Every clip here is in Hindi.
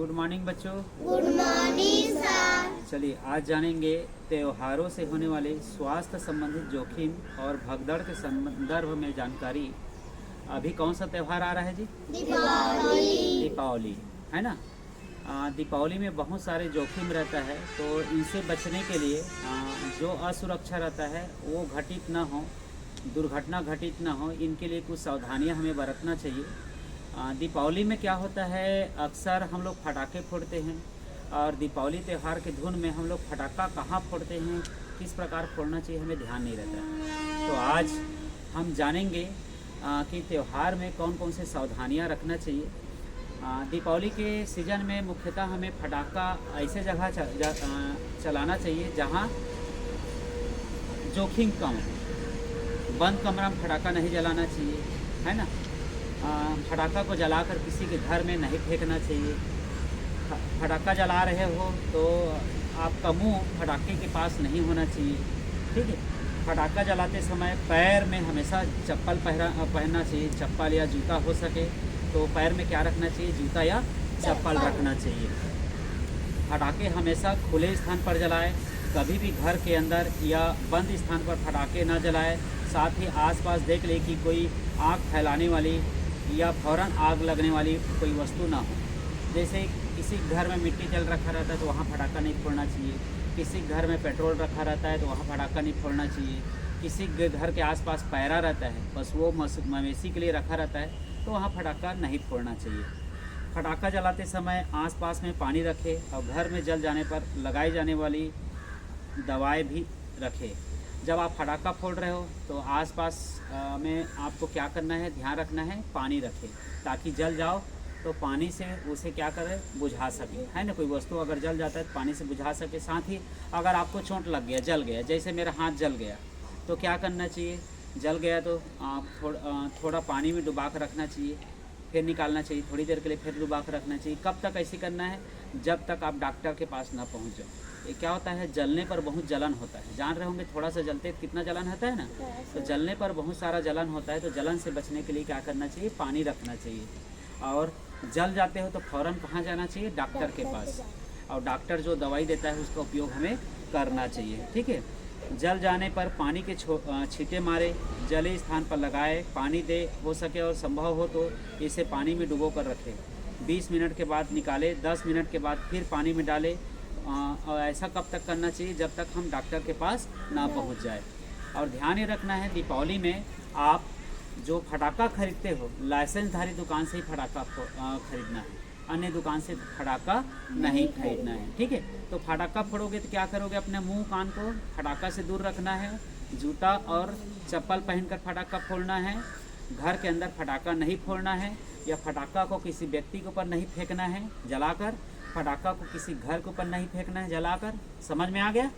गुड मॉर्निंग बच्चों। Good morning sir. चलिए आज जानेंगे त्योहारों से होने वाले स्वास्थ्य संबंधित जोखिम और भगदड़ के संदर्भ में जानकारी। अभी कौन सा त्यौहार आ रहा है जी? दीपावली। दीपावली है ना। दीपावली में बहुत सारे जोखिम रहता है, तो इनसे बचने के लिए जो असुरक्षा रहता है वो घटित ना हो, दुर्घटना घटित ना हो, इनके लिए कुछ सावधानियां हमें बरतना चाहिए। दीपावली में क्या होता है, अक्सर हम लोग पटाखे फोड़ते हैं और दीपावली त्यौहार के धुन में हम लोग पटाखा कहाँ फोड़ते हैं, किस प्रकार फोड़ना चाहिए, हमें ध्यान नहीं रहता है। तो आज हम जानेंगे कि त्यौहार में कौन कौन से सावधानियां रखना चाहिए। दीपावली के सीज़न में मुख्यतः हमें पटाखा ऐसे जगह चलाना चाहिए जहाँ जोखिम कम हो। बंद कमरा में पटाखा नहीं जलाना चाहिए, है ना। पटाखा को जलाकर किसी के घर में नहीं फेंकना चाहिए। पटाखा जला रहे हो तो आपका मुंह पटाखे के पास नहीं होना चाहिए, ठीक है। पटाखा जलाते समय पैर में हमेशा चप्पल पहनना चाहिए। चप्पल या जूता हो सके तो पैर में क्या रखना चाहिए, जूता या चप्पल रखना चाहिए। पटाखे हमेशा खुले स्थान पर जलाएं, कभी भी घर के अंदर या बंद स्थान पर पटाखे न जलाएं। साथ ही आसपास देख ले कि कोई आग फैलाने वाली या फौरन आग लगने वाली कोई वस्तु ना हो। जैसे किसी घर में मिट्टी जल रखा रहता है तो वहाँ पटाखा नहीं फोड़ना चाहिए। किसी घर में पेट्रोल रखा रहता है तो वहाँ पटाखा नहीं फोड़ना चाहिए। किसी घर के आसपास पैरा रहता है, बस वो मवेशी के लिए रखा रहता है, तो वहाँ पटाखा नहीं फोड़ना चाहिए। पटाखा जलाते समय आसपास में पानी रखें और घर में जल जाने पर लगाई जाने वाली दवाएं भी रखें। जब आप पटाखा फोड़ रहे हो तो आसपास में आपको क्या करना है, ध्यान रखना है, पानी रखें ताकि जल जाओ तो पानी से उसे क्या करें, बुझा सके, है ना। कोई वस्तु अगर जल जाता है तो पानी से बुझा सके। साथ ही अगर आपको चोट लग गया, जल गया, जैसे मेरा हाथ जल गया, तो क्या करना चाहिए, जल गया तो आप थोड़ा पानी में डुबा कर रखना चाहिए, फिर निकालना चाहिए, थोड़ी देर के लिए फिर डुबा कर रखना चाहिए। कब तक ऐसे करना है, जब तक आप डॉक्टर के पास ना पहुंच जाओ। ये क्या होता है, जलने पर बहुत जलन होता है, जान रहे होंगे थोड़ा सा जलते कितना जलन होता है ना। तो जलने पर बहुत सारा जलन होता है, तो जलन से बचने के लिए क्या करना चाहिए, पानी रखना चाहिए। और जल जाते हो तो फ़ौरन कहाँ जाना चाहिए, डॉक्टर के पास, और डॉक्टर जो दवाई देता है उसका उपयोग हमें करना चाहिए, ठीक है। जल जाने पर पानी के छींटे मारे, जले स्थान पर लगाए, पानी दे, हो सके और संभव हो तो इसे पानी में डुबो कर रखें। 20 मिनट के बाद निकाले, 10 मिनट के बाद फिर पानी में डालें। और ऐसा कब तक करना चाहिए, जब तक हम डॉक्टर के पास ना पहुंच जाए। और ध्यान ये रखना है, दीपावली में आप जो पटाखा खरीदते हो, लाइसेंसधारी दुकान से ही पटाखा खरीदना है, अन्य दुकान से पटाखा नहीं खरीदना है, ठीक है। तो पटाखा फोड़ोगे तो क्या करोगे, अपने मुंह कान को पटाखा से दूर रखना है, जूता और चप्पल पहनकर पटाखा फोड़ना है, घर के अंदर पटाखा नहीं फोड़ना है, या पटाखा को किसी व्यक्ति के ऊपर नहीं फेंकना है जलाकर, पटाखा को किसी घर के ऊपर नहीं फेंकना है जलाकर। समझ में आ गया?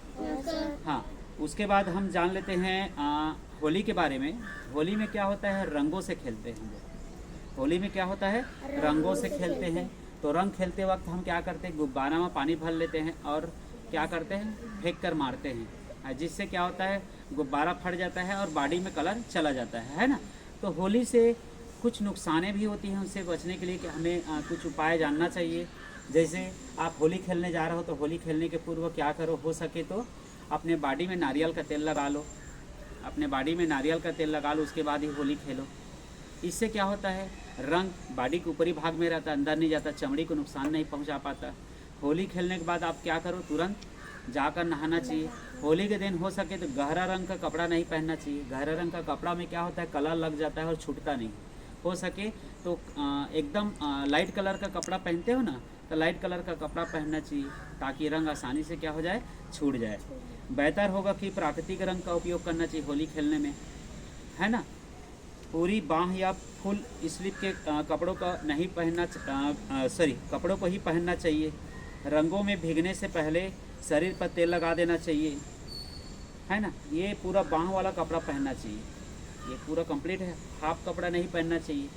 हाँ। उसके बाद हम जान लेते हैं होली के बारे में। होली में क्या होता है, रंगों से खेलते हैं लोग। होली में क्या होता है, रंगों से खेलते हैं। तो रंग खेलते वक्त हम क्या करते हैं, गुब्बारा में पानी भर लेते हैं और क्या करते हैं, फेंक कर मारते हैं, जिससे क्या होता है, गुब्बारा फट जाता है और बॉडी में कलर चला जाता है ना। तो होली से कुछ नुकसानें भी होती हैं, उससे बचने के लिए कि हमें कुछ उपाय जानना चाहिए। जैसे आप होली खेलने जा रहे हो तो होली खेलने के पूर्व क्या करो, हो सके तो अपने बॉडी में नारियल का तेल लगा लो, अपने बॉडी में नारियल का तेल लगा लो, उसके बाद ही होली खेलो। इससे क्या होता है, रंग बॉडी के ऊपरी भाग में रहता है, अंदर नहीं जाता, चमड़ी को नुकसान नहीं पहुंचा पाता। होली खेलने के बाद आप क्या करो, तुरंत जाकर नहाना चाहिए। होली के दिन हो सके तो गहरा रंग का कपड़ा नहीं पहनना चाहिए। गहरा रंग का कपड़ा में क्या होता है, कलर लग जाता है और छूटता नहीं। हो सके तो एकदम लाइट कलर का कपड़ा पहनते हो ना, तो लाइट कलर का कपड़ा पहनना चाहिए ताकि रंग आसानी से क्या हो जाए, छूट जाए। बेहतर होगा कि प्राकृतिक रंग का उपयोग करना चाहिए होली खेलने में, है ना। पूरी बाँह या फुल स्लीव के कपड़ों का नहीं पहनना, कपड़ों को ही पहनना चाहिए। रंगों में भीगने से पहले शरीर पर तेल लगा देना चाहिए, है ना। ये पूरा बाँह वाला कपड़ा पहनना चाहिए, ये पूरा कंप्लीट है, हाफ कपड़ा नहीं पहनना चाहिए।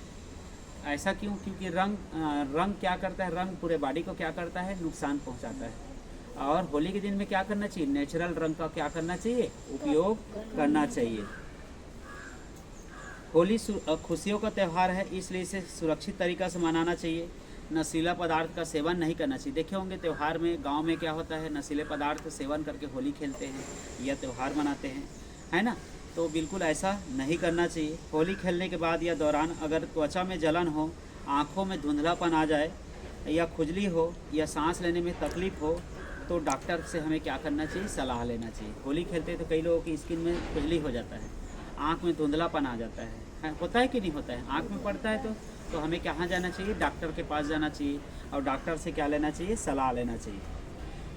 ऐसा क्यों, क्योंकि रंग क्या करता है, रंग पूरे बॉडी को क्या करता है, नुकसान पहुंचाता है। और होली के दिन में क्या करना चाहिए, नेचुरल रंग का क्या करना चाहिए, उपयोग करना चाहिए। होली खुशियों का त्यौहार है, इसलिए इसे सुरक्षित तरीक़ा से मनाना चाहिए। नशीला पदार्थ का सेवन नहीं करना चाहिए। देखे होंगे त्यौहार में गांव में क्या होता है, नशीले पदार्थ सेवन करके होली खेलते हैं या त्यौहार मनाते हैं, है ना। तो बिल्कुल ऐसा नहीं करना चाहिए। होली खेलने के बाद या दौरान अगर त्वचा में जलन हो, आँखों में धुंधलापन आ जाए या खुजली हो या सांस लेने में तकलीफ़ हो तो डॉक्टर से हमें क्या करना चाहिए, सलाह लेना चाहिए। होली खेलते हैं तो कई लोगों की स्किन में खुजली हो जाता है, आँख में धुंधलापन आ जाता है, होता है कि नहीं होता है, आँख में पड़ता है तो हमें कहाँ जाना चाहिए, डॉक्टर के पास जाना चाहिए और डॉक्टर से क्या लेना चाहिए, सलाह लेना चाहिए।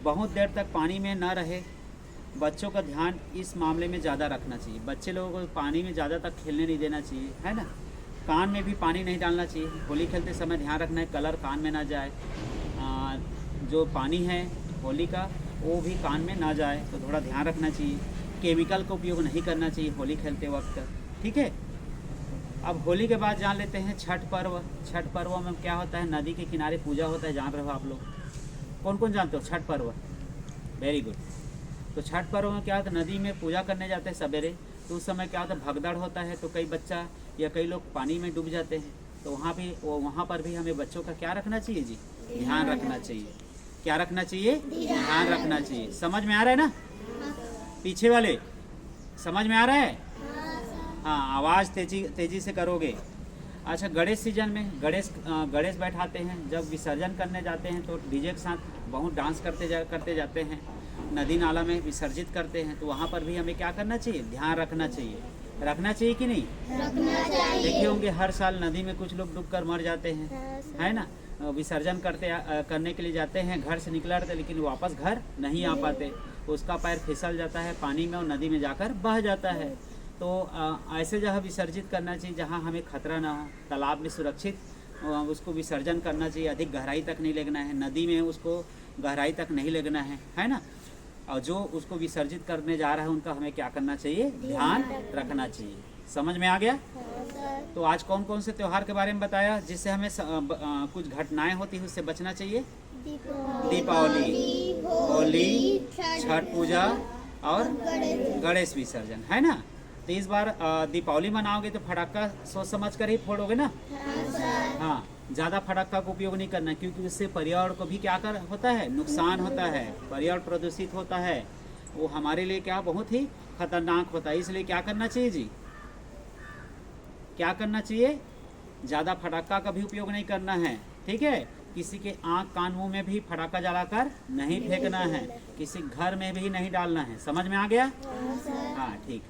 बहुत देर तक पानी में ना रहे, बच्चों का ध्यान इस मामले में ज़्यादा रखना चाहिए। बच्चे लोगों को पानी में ज़्यादा तक खेलने नहीं देना चाहिए, है ना। कान में भी पानी नहीं डालना चाहिए। होली खेलते समय ध्यान रखना है कलर कान में ना जाए, जो पानी है होली का वो भी कान में ना जाए, तो थोड़ा ध्यान रखना चाहिए। केमिकल का उपयोग नहीं करना चाहिए होली खेलते वक्त, ठीक है। अब होली के बाद जान लेते हैं छठ पर्व। छठ पर्व में क्या होता है, नदी के किनारे पूजा होता है, जान रहे हो आप लोग, कौन कौन जानते हो छठ पर्व? Very good. तो छठ पर्व में क्या होता है, नदी में पूजा करने जाते हैं सवेरे, तो उस समय क्या होता है, भगदड़ होता है, तो कई बच्चा या कई लोग पानी में डूब जाते हैं। तो वहाँ पर भी हमें बच्चों का क्या रखना चाहिए जी, ध्यान रखना चाहिए। क्या रखना चाहिए, ध्यान रखना चाहिए। समझ में आ रहा है ना, पीछे वाले समझ में आ रहा है? हाँ, आवाज़ तेजी से करोगे। अच्छा, गणेश सीजन में गणेश बैठाते हैं। जब विसर्जन करने जाते हैं तो डीजे के साथ बहुत डांस करते जाते हैं, नदी नाला में विसर्जित करते हैं। तो वहाँ पर भी हमें क्या करना चाहिए, ध्यान रखना चाहिए। रखना चाहिए कि नहीं? रखना चाहिए। देखे होंगे हर साल नदी में कुछ लोग डूबकर मर जाते हैं, है ना। विसर्जन करने के लिए जाते हैं, घर से निकला रहते लेकिन वापस घर नहीं आ पाते, उसका पैर फिसल जाता है पानी में और नदी में जाकर बह जाता है। तो ऐसे जगह विसर्जित करना चाहिए जहाँ हमें खतरा ना हो। तालाब में सुरक्षित उसको विसर्जन करना चाहिए, अधिक गहराई तक नहीं लेना है, नदी में उसको गहराई तक नहीं लेना है ना। और जो उसको विसर्जित करने जा रहा है उनका हमें क्या करना चाहिए, ध्यान रखना चाहिए। समझ में आ गया? तो आज कौन कौन से त्यौहार के बारे में बताया जिससे हमें कुछ घटनाएं होती है उससे बचना चाहिए? दीपावली, होली, छठ पूजा और गणेश विसर्जन, है ना। तो इस बार दीपावली मनाओगे तो फटाका सोच समझ कर ही फोड़ोगे ना। हाँ, ज़्यादा फटाका का उपयोग नहीं करना, क्योंकि उससे पर्यावरण को भी क्या होता है, नुकसान होता है, पर्यावरण प्रदूषित होता है, वो हमारे लिए क्या बहुत ही खतरनाक होता है। इसलिए क्या करना चाहिए जी, क्या करना चाहिए, ज़्यादा फटाका का भी उपयोग नहीं करना है, ठीक है। किसी के आँख कान मुँह में भी फटाका जलाकर नहीं फेंकना है, किसी घर में भी नहीं डालना है। समझ में आ गया? हाँ, ठीक।